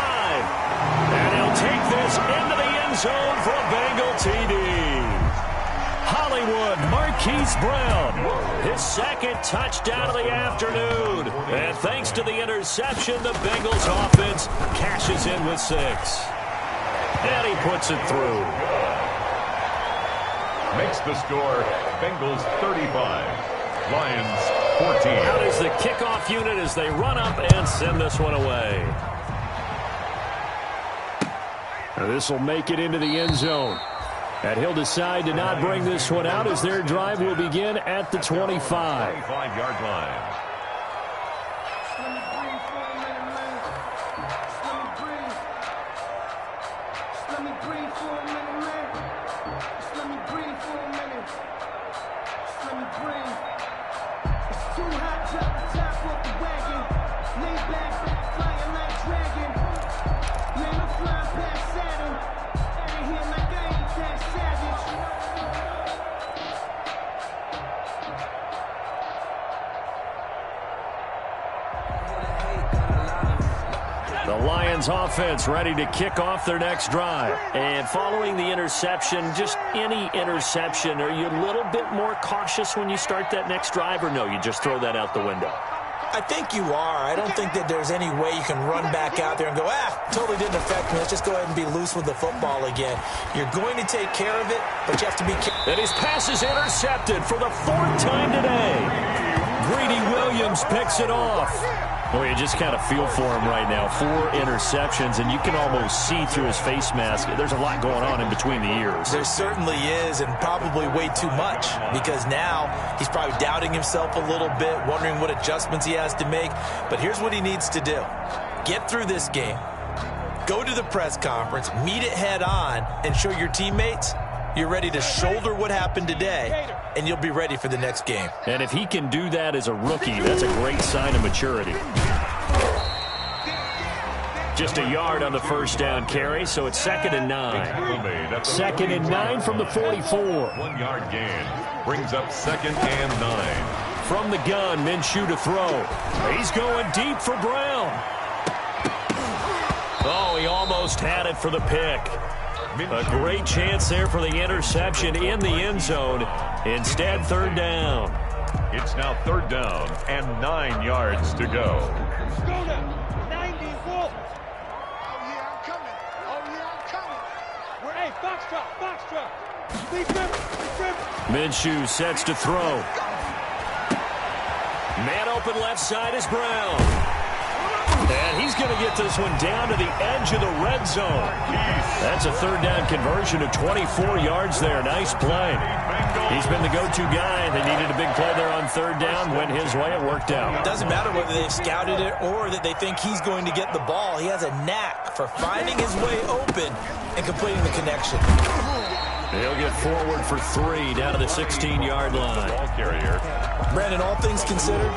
And he'll take this into the end zone for a Bengal TD. Hollywood Marquise Brown, his 2nd touchdown of the afternoon. And thanks to the interception, the Bengals offense cashes in with 6. And he puts it through. Makes the score Bengals 35, Lions 14. Out is the kickoff unit as they run up and send this one away. Now this will make it into the end zone. And he'll decide to not bring this one out as their drive will begin at the 25. 25-yard line. Lay back, flying like dragon. Man, I'm flying past Saturn. Out of here like I ain't that savage. The Lions offense ready to kick off their next drive. And following the interception, just any interception, are you a little bit more cautious when you start that next drive, or no, you just throw that out the window? I think you are. I don't think that there's any way you can run back out there and go, totally didn't affect me. Let's just go ahead and be loose with the football again. You're going to take care of it, but you have to be careful. And his pass is intercepted for the 4th time today. Greedy Williams picks it off. Well, you just kind of feel for him right now. 4 interceptions, and you can almost see through his face mask. There's a lot going on in between the ears. There certainly is, and probably way too much, because now he's probably doubting himself a little bit, wondering what adjustments he has to make. But here's what he needs to do. Get through this game, go to the press conference, meet it head on, and show your teammates you're ready to shoulder what happened today, and you'll be ready for the next game. And if he can do that as a rookie, that's a great sign of maturity. Just a yard on the first down carry, so it's 2nd and 9. 2nd and 9 from the 44. 1 yard gain brings up 2nd and 9. From the gun, Minshew to throw. He's going deep for Brown. Oh, he almost had it for the pick. A great chance there for the interception in the end zone. Instead, 3rd down. It's now 3rd down and 9 yards to go. Go now. 90 Wolf. Oh, yeah, I'm coming. Oh, yeah, I'm coming. Hey, Foxtrot. Leave him. Minshew sets to throw. Man open left side is Brown. And he's going to get this one down to the edge of the red zone. That's a 3rd down conversion of 24 yards there. Nice play. He's been the go-to guy. They needed a big play there on 3rd down. Went his way. It worked out. It doesn't matter whether they've scouted it or that they think he's going to get the ball. He has a knack for finding his way open and completing the connection. He'll get forward for 3 down to the 16-yard line. Ball carrier. Brandon, all things considered,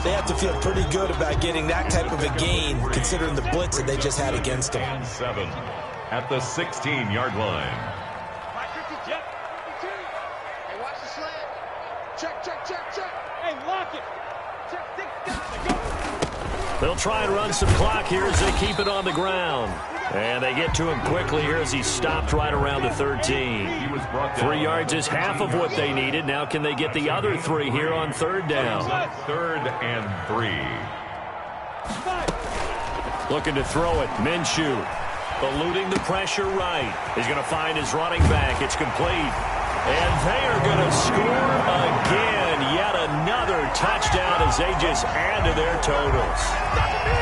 they have to feel pretty good about getting that type of a gain, considering the blitz that they just had against them. And 7 at the 16-yard line. Hey, watch the slant. Check. Hey, lock it. Check 6 guys. Go. They'll try and run some clock here as they keep it on the ground. And they get to him quickly here as he stopped right around the 13. 3 yards is half of what they needed. Now can they get the other 3 here on 3rd down? 3rd and 3. Looking to throw it. Minshew eluding the pressure right. He's going to find his running back. It's complete. And they are going to score again. Yet another touchdown as they just add to their totals.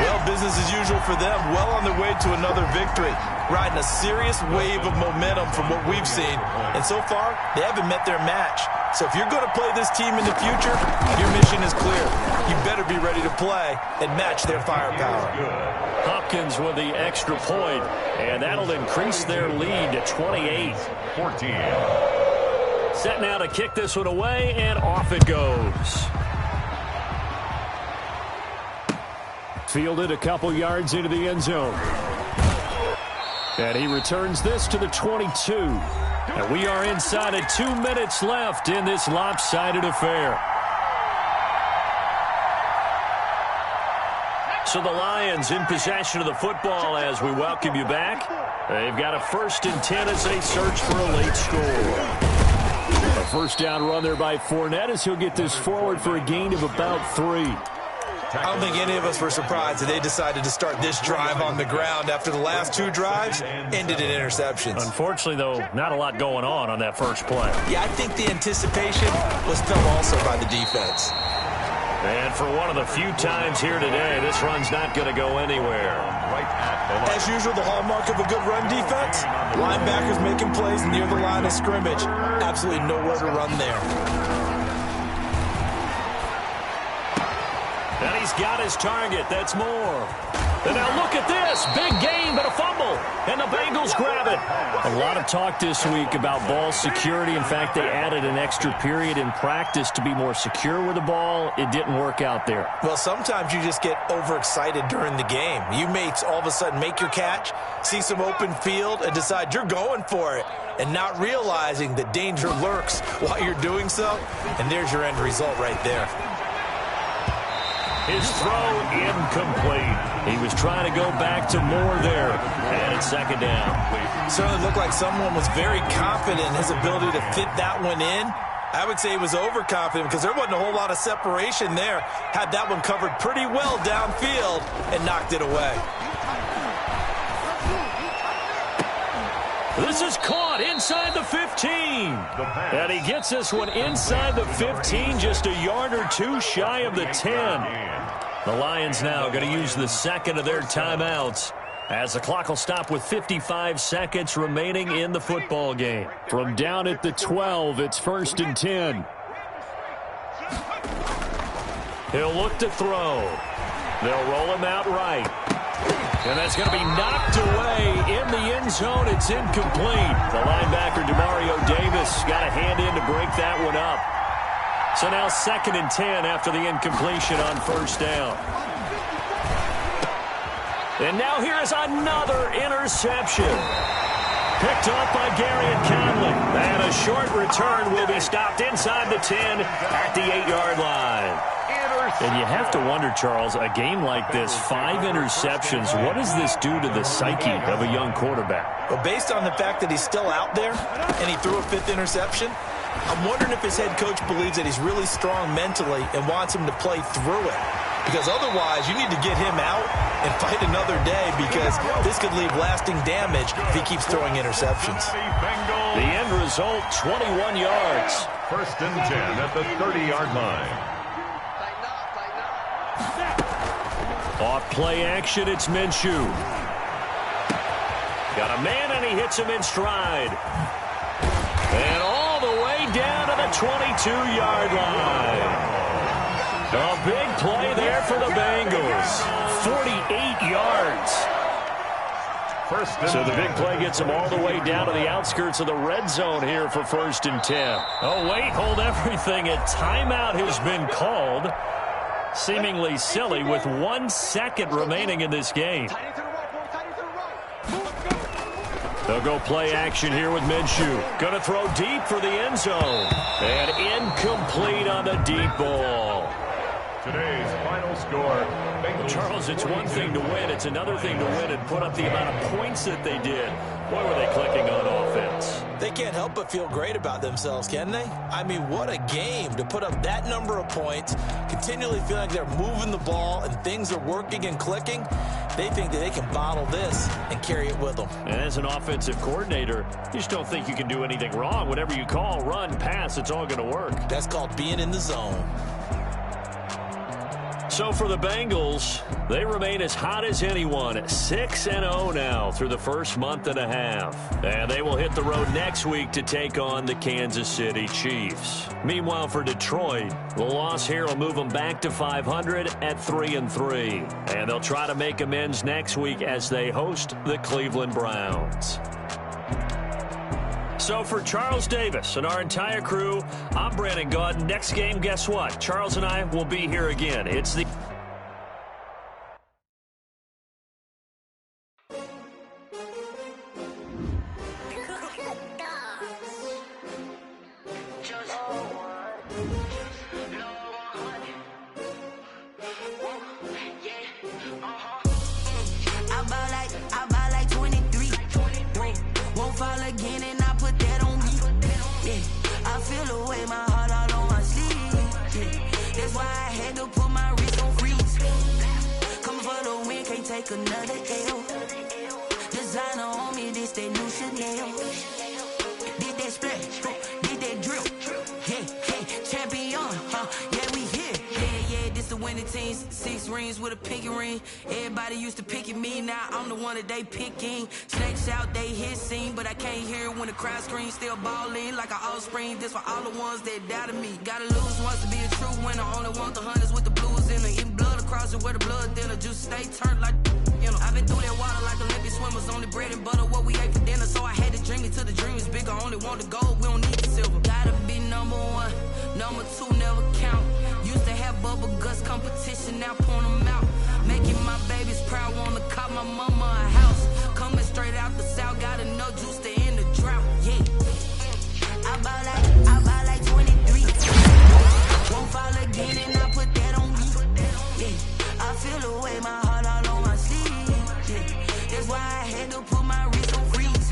Well, business as usual for them. Well on their way to another victory. Riding a serious wave of momentum from what we've seen. And so far, they haven't met their match. So if you're going to play this team in the future, your mission is clear. You better be ready to play and match their firepower. Hopkins with the extra point, and that'll increase their lead to 28. 14. Set now to kick this one away, and off it goes. Fielded a couple yards into the end zone. And he returns this to the 22. And we are inside of 2 minutes left in this lopsided affair. So the Lions in possession of the football as we welcome you back. They've got a 1st and 10 as they search for a late score. A 1st down run there by Fournette as he'll get this forward for a gain of about 3. I don't think any of us were surprised that they decided to start this drive on the ground after the last 2 drives ended in interceptions. Unfortunately, though, not a lot going on that first play. Yeah, I think the anticipation was felt also by the defense. And for one of the few times here today, this run's not going to go anywhere. As usual, the hallmark of a good run defense, linebackers making plays near the line of scrimmage. Absolutely nowhere to run there. And he's got his target. That's more. And now look at this. Big gain, but a fumble. And the Bengals grab it. A lot of talk this week about ball security. In fact, they added an extra period in practice to be more secure with the ball. It didn't work out there. Well, sometimes you just get overexcited during the game. You may all of a sudden make your catch, see some open field, and decide you're going for it, and not realizing that danger lurks while you're doing so. And there's your end result right there. His throw incomplete. He was trying to go back to more there. And it's second down. Certainly looked like someone was very confident in his ability to fit that one in. I would say he was overconfident because there wasn't a whole lot of separation there. Had that one covered pretty well downfield and knocked it away. This is caught inside the 15. And he gets this one inside the 15, just a yard or two shy of the 10. The Lions now going to use the second of their timeouts as the clock will stop with 55 seconds remaining in the football game. From down at the 12, it's 1st and 10. He'll look to throw. They'll roll him out right. And that's going to be knocked away in the end zone. It's incomplete. The linebacker, Demario Davis, got a hand in to break that one up. So now 2nd and 10 after the incompletion on 1st down. And now here's another interception. Picked off by Gary and Conley. And a short return will be stopped inside the 10 at the 8-yard line. And you have to wonder, Charles, a game like this, 5 interceptions, what does this do to the psyche of a young quarterback? Well, based on the fact that he's still out there and he threw a 5th interception, I'm wondering if his head coach believes that he's really strong mentally and wants him to play through it. Because otherwise, you need to get him out and fight another day because this could leave lasting damage if he keeps throwing interceptions. The end result, 21 yards. 1st and 10 at the 30-yard line. Off play action, it's Minshew. Got a man, and he hits him in stride. And all the way down to the 22-yard line. A big play there for the Bengals. 48 yards. So the big play gets him all the way down to the outskirts of the red zone here for 1st and 10. Oh, wait, hold everything. A timeout has been called. Seemingly silly with 1 second remaining in this game. They'll go play action here with Minshew. Going to throw deep for the end zone. And incomplete on the deep ball. Today's final score. Charles, it's one thing to win. It's another thing to win and put up the amount of points that they did. Boy, were they clicking on offense. They can't help but feel great about themselves, can they? I mean, what a game to put up that number of points, continually feeling like they're moving the ball and things are working and clicking. They think that they can bottle this and carry it with them. And as an offensive coordinator, you just don't think you can do anything wrong. Whatever you call, run, pass, it's all going to work. That's called being in the zone. So for the Bengals, they remain as hot as anyone, 6-0 now through the first month and a half. And they will hit the road next week to take on the Kansas City Chiefs. Meanwhile, for Detroit, the loss here will move them back to 500 at 3-3. And they'll try to make amends next week as they host the Cleveland Browns. So for Charles Davis and our entire crew, I'm Brandon Gaudin. Next game, guess what? Charles and I will be here again. It's the... I buy like 23. Won't fall again and I put that on me. Yeah, I feel the way, my heart all on my sleeve. Yeah, that's why I had to put my wrist on freeze. Coming for the win, can't take another L. Designer on me, this that new Chanel. Did that splash, did that drill. Yeah, champion, yeah, we here. Yeah, this the winning team. 6 rings with a pinky ring. Everybody used to pick at me, now I'm the one that they picking. Snakes out, they hit scene, but I can't hear it when the crowd screams. Still ballin' like an offspring. This for all the ones that doubted me. Gotta lose once to be a true winner. Only want the hunters with the blues in the blood. where the blood thinner, juice stay turned like, you know. I've been through that water like Olympic swimmers, only bread and butter, what we ate for dinner. So I had to dream it till the dream is bigger. Only want the gold, we don't need the silver. Gotta be number one, number two never count. Used to have bubble guts competition, now point them out. Making my babies proud, wanna cop my mama a house. Coming straight out the south, got enough juice to end the drought. Yeah, I bought like 23. Won't fall again, and I put that on me. Yeah, I feel the way, my heart all on my sleeve. Yeah, that's why I had to put my wrist on freeze.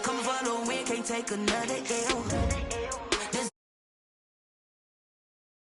Come for the win, can't take another L.